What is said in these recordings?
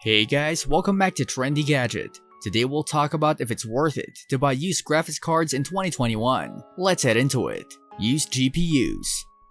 Hey guys, welcome back to Trendy Gadget. Today we'll talk about if it's worth it to buy used graphics cards in 2021. Let's head into it. Used GPUs.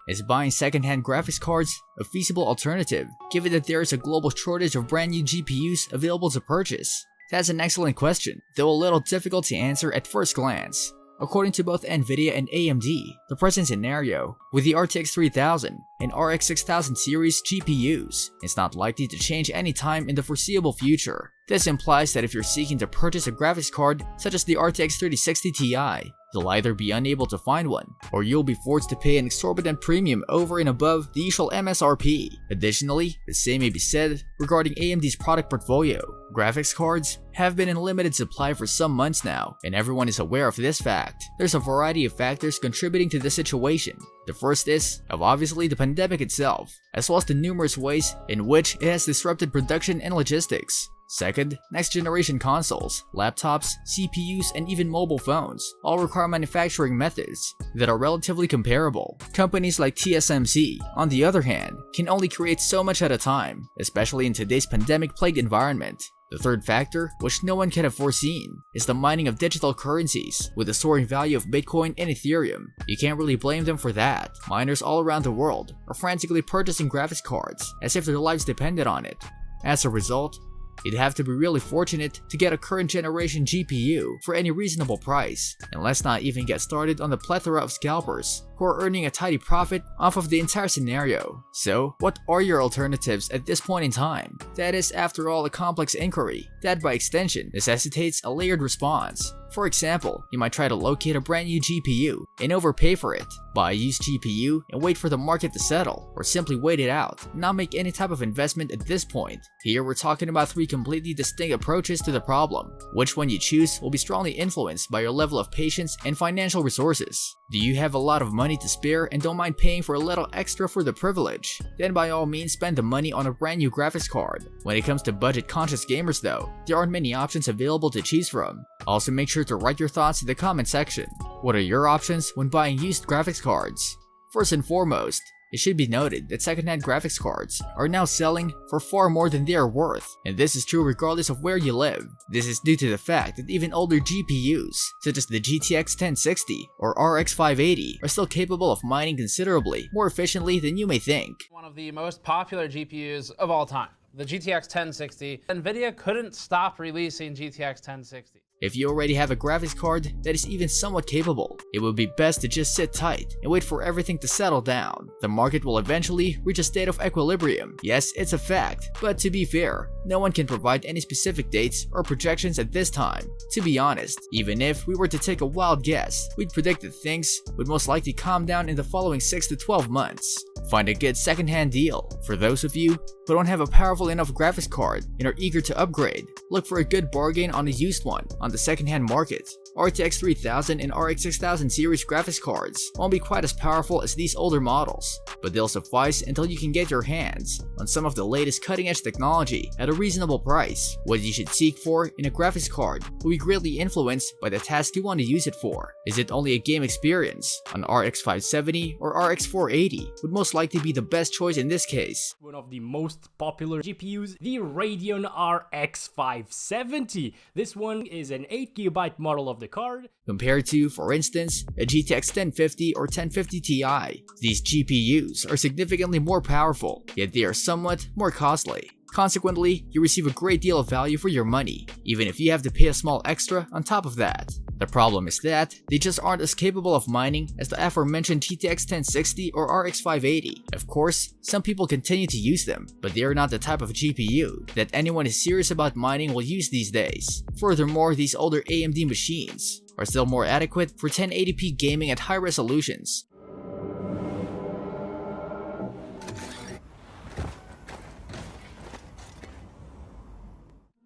Is buying secondhand graphics cards a feasible alternative, given that there is a global shortage of brand new GPUs available to purchase? That's an excellent question, though a little difficult to answer at first glance. According to both nvidia and AMD, the present scenario, with the RTX 3000 and RX 6000 series GPUs, is not likely to change anytime in the foreseeable future. This implies that if you're seeking to purchase a graphics card such as the RTX 3060 Ti, you'll either be unable to find one, or you'll be forced to pay an exorbitant premium over and above the usual MSRP. Additionally, the same may be said regarding AMD's product portfolio. Graphics cards have been in limited supply for some months now, and everyone is aware of this fact. There's a variety of factors contributing to this situation. The first is, obviously, the pandemic itself, as well as the numerous ways in which it has disrupted production and logistics. Second, next-generation consoles, laptops, CPUs, and even mobile phones all require manufacturing methods that are relatively comparable. Companies like TSMC, on the other hand, can only create so much at a time, especially in today's pandemic-plagued environment. The third factor, which no one can have foreseen, is the mining of digital currencies with the soaring value of Bitcoin and Ethereum. You can't really blame them for that. Miners all around the world are frantically purchasing graphics cards as if their lives depended on it. As a result, you'd have to be really fortunate to get a current generation GPU for any reasonable price, and let's not even get started on the plethora of scalpers who are earning a tidy profit off of the entire scenario. So, what are your alternatives at this point in time? That is, after all, a complex inquiry that by extension necessitates a layered response. For example, you might try to locate a brand new GPU and overpay for it, buy a used GPU and wait for the market to settle, or simply wait it out and not make any type of investment at this point. Here we're talking about three completely distinct approaches to the problem. Which one you choose will be strongly influenced by your level of patience and financial resources. Do you have a lot of money to spare and don't mind paying for a little extra for the privilege? Then by all means spend the money on a brand new graphics card. When it comes to budget-conscious gamers though, there aren't many options available to choose from. Also make sure to write your thoughts in the comment section. What are your options when buying used graphics cards? First and foremost, it should be noted that secondhand graphics cards are now selling for far more than they are worth, and this is true regardless of where you live. This is due to the fact that even older GPUs, such as the GTX 1060 or RX 580, are still capable of mining considerably more efficiently than you may think. One of the most popular GPUs of all time, the GTX 1060. nvidia couldn't stop releasing GTX 1060. If you already have a graphics card that is even somewhat capable, it would be best to just sit tight and wait for everything to settle down. The market will eventually reach a state of equilibrium. Yes, it's a fact, but to be fair, no one can provide any specific dates or projections at this time. To be honest, even if we were to take a wild guess, we'd predict that things would most likely calm down in the following 6 to 12 months. Find a good secondhand deal. For those of you who don't have a powerful enough graphics card and are eager to upgrade, look for a good bargain on a used one on the secondhand market. RTX 3000 and RX 6000 series graphics cards won't be quite as powerful as these older models, but they'll suffice until you can get your hands on some of the latest cutting-edge technology at a reasonable price. What you should seek for in a graphics card will be greatly influenced by the task you want to use it for. Is it only a game experience? An RX 570 or RX 480 would most likely be the best choice in this case. One of the most popular GPUs, the Radeon RX 570. This one is an 8GB model of the card, compared to, for instance, a GTX 1050 or 1050 Ti. These GPUs are significantly more powerful, yet they are somewhat more costly. Consequently, you receive a great deal of value for your money, even if you have to pay a small extra on top of that. The problem is that they just aren't as capable of mining as the aforementioned GTX 1060 or RX 580. Of course, some people continue to use them, but they are not the type of GPU that anyone is serious about mining will use these days. Furthermore, these older AMD machines are still more adequate for 1080p gaming at high resolutions.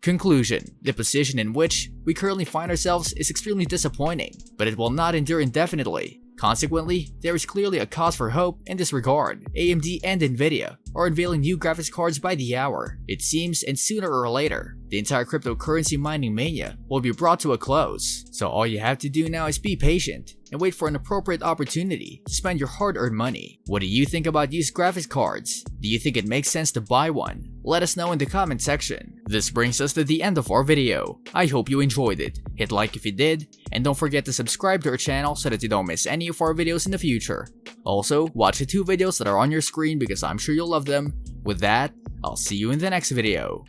Conclusion: the position in which we currently find ourselves is extremely disappointing, but it will not endure indefinitely. Consequently, there is clearly a cause for hope in this regard. AMD and nvidia are unveiling new graphics cards by the hour, it seems, and sooner or later, the entire cryptocurrency mining mania will be brought to a close. So all you have to do now is be patient and wait for an appropriate opportunity to spend your hard-earned money. What do you think about used graphics cards? Do you think it makes sense to buy one? Let us know in the comment section. This brings us to the end of our video. I hope you enjoyed it. Hit like if you did, and don't forget to subscribe to our channel so that you don't miss any of our videos in the future. Also, watch the 2 videos that are on your screen because I'm sure you'll love them. With that, I'll see you in the next video.